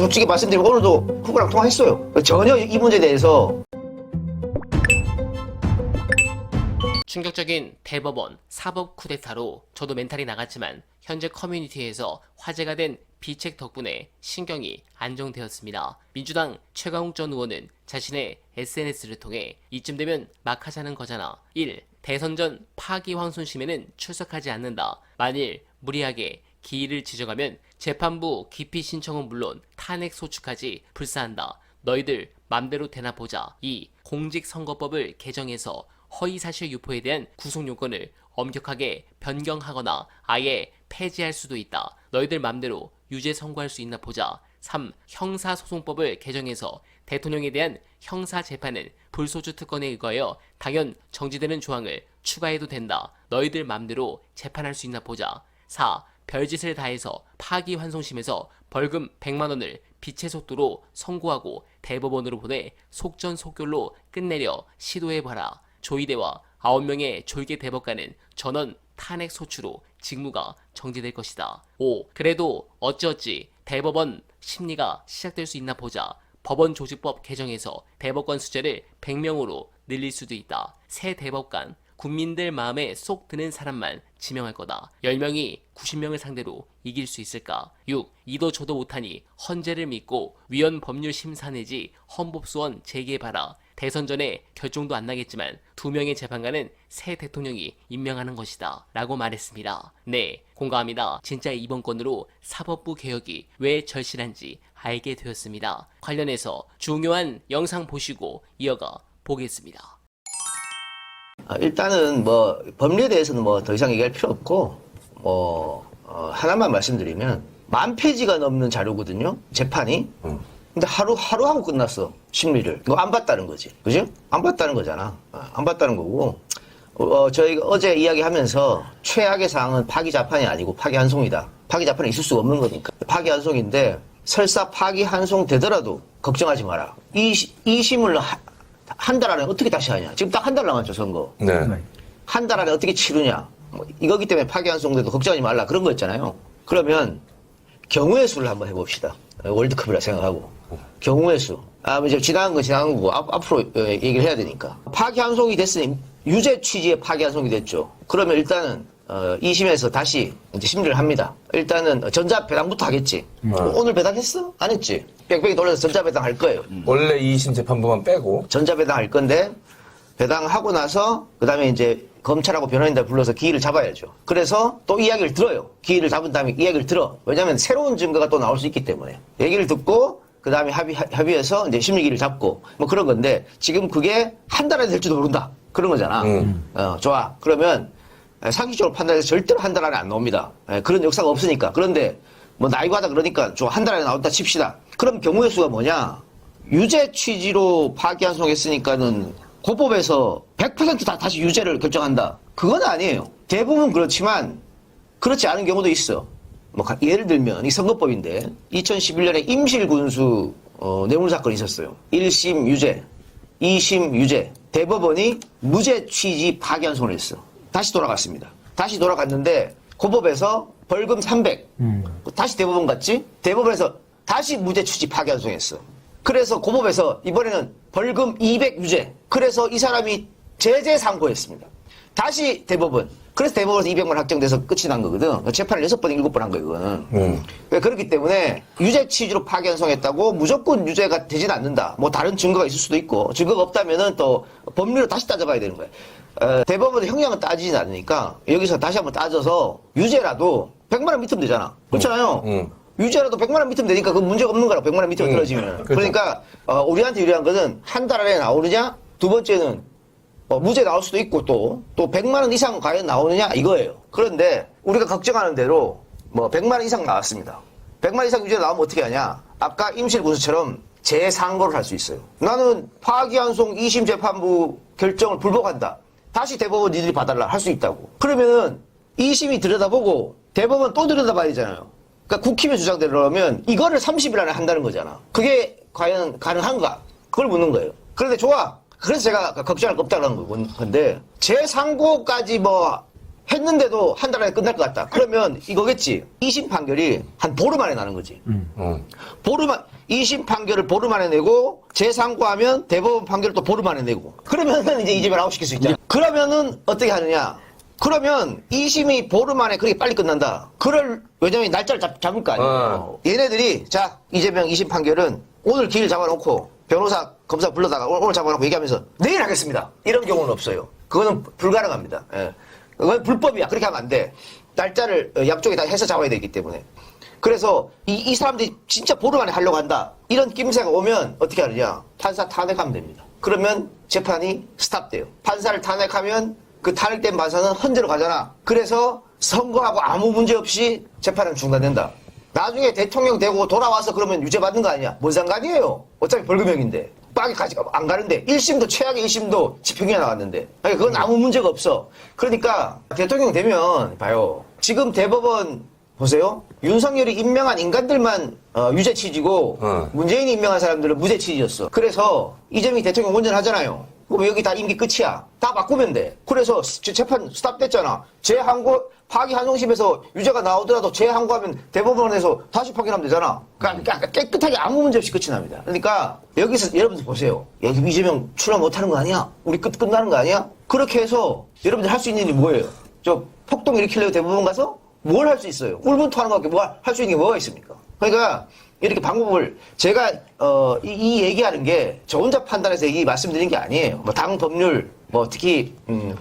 솔직히 말씀드리면 오늘도 후보랑 통화했어요. 전혀 이 문제에 대해서 충격적인 대법원 사법 쿠데타로 저도 멘탈이 나갔지만 현재 커뮤니티에서 화제가 된 비책 덕분에 신경이 안정되었습니다. 민주당 최강욱 전 의원은 자신의 SNS를 통해 이쯤 되면 막 하자는 거잖아. 1. 대선 전 파기환송심에는 출석하지 않는다. 만일 무리하게 기일을 지정하면 재판부 기피 신청은 물론 탄핵 소추까지 불사한다. 너희들 맘대로 되나 보자. 2. 공직선거법을 개정해서 허위사실 유포에 대한 구속 요건을 엄격하게 변경하거나 아예 폐지할 수도 있다. 너희들 맘대로 유죄 선고할 수 있나 보자. 3. 형사소송법을 개정해서 대통령에 대한 형사재판은 불소추 특권에 의거하여 당연 정지되는 조항을 추가해도 된다. 너희들 맘대로 재판할 수 있나 보자. 4. 별짓을 다해서 파기환송심에서 벌금 100만원을 빛의 속도로 선고하고 대법원으로 보내 속전속결로 끝내려 시도해봐라. 조희대와 9명의 졸개 대법관은 전원 탄핵 소추로 직무가 정지될 것이다. 5. 그래도 어찌어찌 대법원 심리가 시작될 수 있나 보자. 법원조직법 개정에서 대법관 숫자를 100명으로 늘릴 수도 있다. 새 대법관, 국민들 마음에 쏙 드는 사람만 지명할 거다. 10명이 90명을 상대로 이길 수 있을까? 6. 이도 저도 못하니 헌재를 믿고 위헌 법률 심사 내지 헌법소원 제기해봐라. 대선 전에 결정도 안 나겠지만 2명의 재판관은 새 대통령이 임명하는 것이다. 라고 말했습니다. 네, 공감합니다. 진짜 이번 건으로 사법부 개혁이 왜 절실한지 알게 되었습니다. 관련해서 중요한 영상 보시고 이어가 보겠습니다. 일단은 뭐 법리에 대해서는 뭐 더 이상 얘기할 필요 없고 하나만 말씀드리면 10,000페이지가 넘는 자료거든요. 재판이. 근데 하루 하고 끝났어. 심리를. 이거 안 봤다는 거지. 그죠? 안 봤다는 거잖아. 안 봤다는 거고. 저희가 어제 이야기하면서 최악의 상황은 파기자판이 아니고 파기환송이다. 파기자판이 있을 수가 없는 거니까. 파기환송인데 설사 파기환송 되더라도 걱정하지 마라. 이 심을 한 달 안에 어떻게 다시 하냐. 지금 딱 한 달 남았죠, 선거. 네. 한 달 안에 어떻게 치르냐. 이거기 때문에 파기환송돼도 걱정하지 말라. 그런 거 있잖아요. 그러면 경우의 수를 한번 해봅시다. 월드컵이라 생각하고. 경우의 수. 이제 지나간 건 지나간 거고, 앞으로 얘기를 해야 되니까. 파기환송이 됐으니, 유죄 취지의 파기환송이 됐죠. 그러면 일단은, 2심에서 다시 이제 심리를 합니다. 일단은 전자배당부터 하겠지. 오늘 배당했어? 안 했지? 뺑뺑이 돌려서 전자배당 할 거예요. 원래 2심 재판부만 빼고. 전자배당 할 건데, 배당하고 나서, 그 다음에 이제 검찰하고 변호인들 불러서 기일을 잡아야죠. 그래서 또 이야기를 들어요. 기일을 잡은 다음에 이야기를 들어. 왜냐면 새로운 증거가 또 나올 수 있기 때문에. 얘기를 듣고, 그 다음에 합의해서 이제 심리기를 잡고, 뭐 그런 건데, 지금 그게 한 달에 될지도 모른다. 그런 거잖아. 좋아. 그러면, 상식적으로 판단해서 절대로 한 달 안에 안 나옵니다. 그런 역사가 없으니까. 그런데, 뭐 나이가다 그러니까 한 달 안에 나온다 칩시다. 그럼 경우의 수가 뭐냐? 유죄 취지로 파기환송했으니까는 고법에서 100% 다시 유죄를 결정한다. 그건 아니에요. 대부분 그렇지만 그렇지 않은 경우도 있어. 뭐 예를 들면 이 선거법인데 2011년에 임실군수 뇌물사건이 있었어요. 1심 유죄, 2심 유죄. 대법원이 무죄 취지 파기환송을 했어. 다시 돌아갔습니다. 다시 돌아갔는데 고법에서 벌금 300. 다시 대법원 갔지? 대법원에서 다시 무죄 취지 파기환송했어. 그래서 고법에서 이번에는 벌금 200 유죄. 그래서 이 사람이 제재 상고했습니다. 다시 대법원. 그래서 대법원에서 200만 확정돼서 끝이 난 거거든. 재판을 6번, 7번 한 거예요, 이거는. 그렇기 때문에 유죄 취지로 파기환송했다고 무조건 유죄가 되진 않는다. 뭐 다른 증거가 있을 수도 있고, 증거가 없다면은 또 법리로 다시 따져봐야 되는 거예요. 대법원은 형량은 따지진 않으니까 여기서 다시 한번 따져서 유죄라도 100만 원 밑으면 되잖아. 그렇잖아요. 유죄라도 100만 원 밑으면 되니까 그 문제가 없는 거라. 100만 원 밑으로 떨어지면. 그러니까 우리한테 유리한 것은 한 달 안에 나오느냐, 두 번째는 무죄 나올 수도 있고 또 100만 원 이상 과연 나오느냐 이거예요. 그런데 우리가 걱정하는 대로 뭐 100만 원 이상 나왔습니다. 100만 원 이상 유죄 나오면 어떻게 하냐? 아까 임실군수처럼 재상고를 할 수 있어요. 나는 파기환송 2심 재판부 결정을 불복한다. 다시 대법원 니들이 봐달라 할 수 있다고. 그러면은 2심이 들여다보고 대법원 또 들여다봐야 되잖아요. 그러니까 국힘의 주장대로라면 이거를 30일 안에 한다는 거잖아. 그게 과연 가능한가? 그걸 묻는 거예요. 그런데 좋아. 그래서 제가 걱정할 거 없다는 건데 재상고까지 뭐 했는데도 한 달 안에 끝날 것 같다. 그러면 이거겠지. 2심 판결이 한 보름 안에 나는 거지. 보름 2심 판결을 보름 안에 내고 재상고하면 대법원 판결을 또 보름 안에 내고. 그러면은 이제 이재명 아웃시킬 수 있잖아. 그러면은 어떻게 하느냐? 그러면 2심이 보름 안에 그렇게 빨리 끝난다. 왜냐면 날짜를 잡을 거 아니에요. 얘네들이 자 이재명 2심 판결은 오늘 기일 잡아놓고 변호사 검사 불러다가 오늘 잡아놓고 얘기하면서 내일 하겠습니다. 이런 경우는 없어요. 그거는 불가능합니다. 예. 그건 불법이야. 그렇게 하면 안 돼. 날짜를 양쪽에 다 해서 잡아야 되기 때문에. 그래서 이 사람들이 진짜 보름 안에 하려고 한다. 이런 낌새가 오면 어떻게 하느냐. 판사 탄핵하면 됩니다. 그러면 재판이 스탑돼요. 판사를 탄핵하면 그 탄핵된 판사는 헌재로 가잖아. 그래서 선거하고 아무 문제 없이 재판은 중단된다. 나중에 대통령 되고 돌아와서 그러면 유죄 받는 거 아니야? 뭔 상관이에요? 어차피 벌금형인데. 빵이까지 안 가는데 1심도 최악의 1심도 집행유예 나왔는데 아니, 그건 아무 문제가 없어. 그러니까 대통령 되면 봐요. 지금 대법원 보세요. 윤석열이 임명한 인간들만 유죄 취지고 문재인이 임명한 사람들은 무죄 취지였어. 그래서 이재명이 대통령 운전하잖아요. 그럼 여기 다 임기 끝이야. 다 바꾸면 돼. 그래서 재판 스탑됐잖아. 재항고 파기 한정심에서 유죄가 나오더라도 재항고하면 대법원에서 다시 파기하면 되잖아. 그러니까 깨끗하게 아무 문제 없이 끝이 납니다. 그러니까 여기서 여러분들 보세요. 여기 이재명 출마 못하는 거 아니야? 우리 끝나는 거 아니야? 그렇게 해서 여러분들 할 수 있는 일이 뭐예요? 저 폭동 일으키려고 대법원 가서 뭘 할 수 있어요? 울분토하는 것밖에 할 수 있는 게 뭐가 있습니까? 그러니까 이렇게 방법을 제가 이 얘기하는 게 저 혼자 판단해서 말씀드린 게 아니에요. 뭐 당 법률, 뭐 특히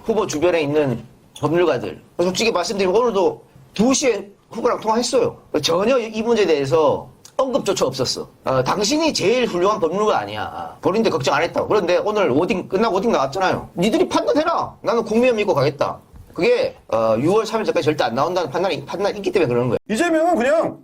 후보 주변에 있는 법률가들. 솔직히 말씀드리면 오늘도 2시에 후보랑 통화했어요. 전혀 이 문제에 대해서 언급조차 없었어. 당신이 제일 훌륭한 법률가 아니야. 본인도 걱정 안 했다고. 그런데 오늘 끝나고 오딩 나왔잖아요. 니들이 판단해라. 나는 국민을 믿고 가겠다. 그게 6월 3일까지 절대 안 나온다는 판단이 있기 때문에 그러는 거예요. 이재명은 그냥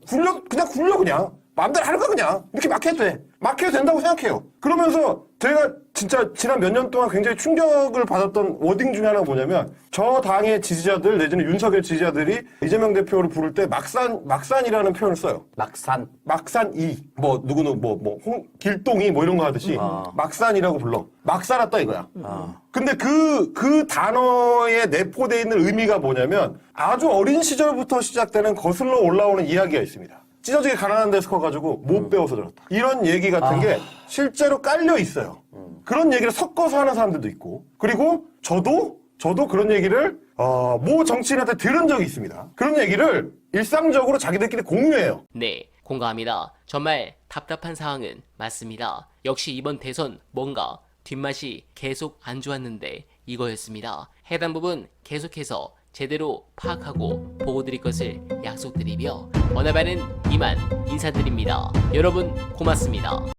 굴려. 마음대로 하는 거 그냥. 이렇게 막 해도 돼. 막 해도 된다고 생각해요. 그러면서 제가 진짜 지난 몇 년 동안 굉장히 충격을 받았던 워딩 중에 하나가 뭐냐면 저 당의 지지자들 내지는 윤석열 지지자들이 이재명 대표를 부를 때 막산이라는 표현을 써요. 막산이. 길동이 이런 거 하듯이 막산이라고 불러. 막 살았다 이거야. 근데 그 단어에 내포되어 있는 의미가 뭐냐면 아주 어린 시절부터 시작되는 거슬러 올라오는 이야기가 있습니다. 찢어지게 가난한 데서 커가지고 못 배워서 들었다. 이런 얘기 같은 게 실제로 깔려 있어요. 그런 얘기를 섞어서 하는 사람들도 있고, 그리고 저도 그런 얘기를 모 정치인한테 들은 적이 있습니다. 그런 얘기를 일상적으로 자기들끼리 공유해요. 네, 공감합니다. 정말 답답한 상황은 맞습니다. 역시 이번 대선 뭔가 뒷맛이 계속 안 좋았는데 이거였습니다. 해당 부분 계속해서 제대로 파악하고 보고드릴 것을 약속드리며 오늘 발은 이만 인사드립니다. 여러분 고맙습니다.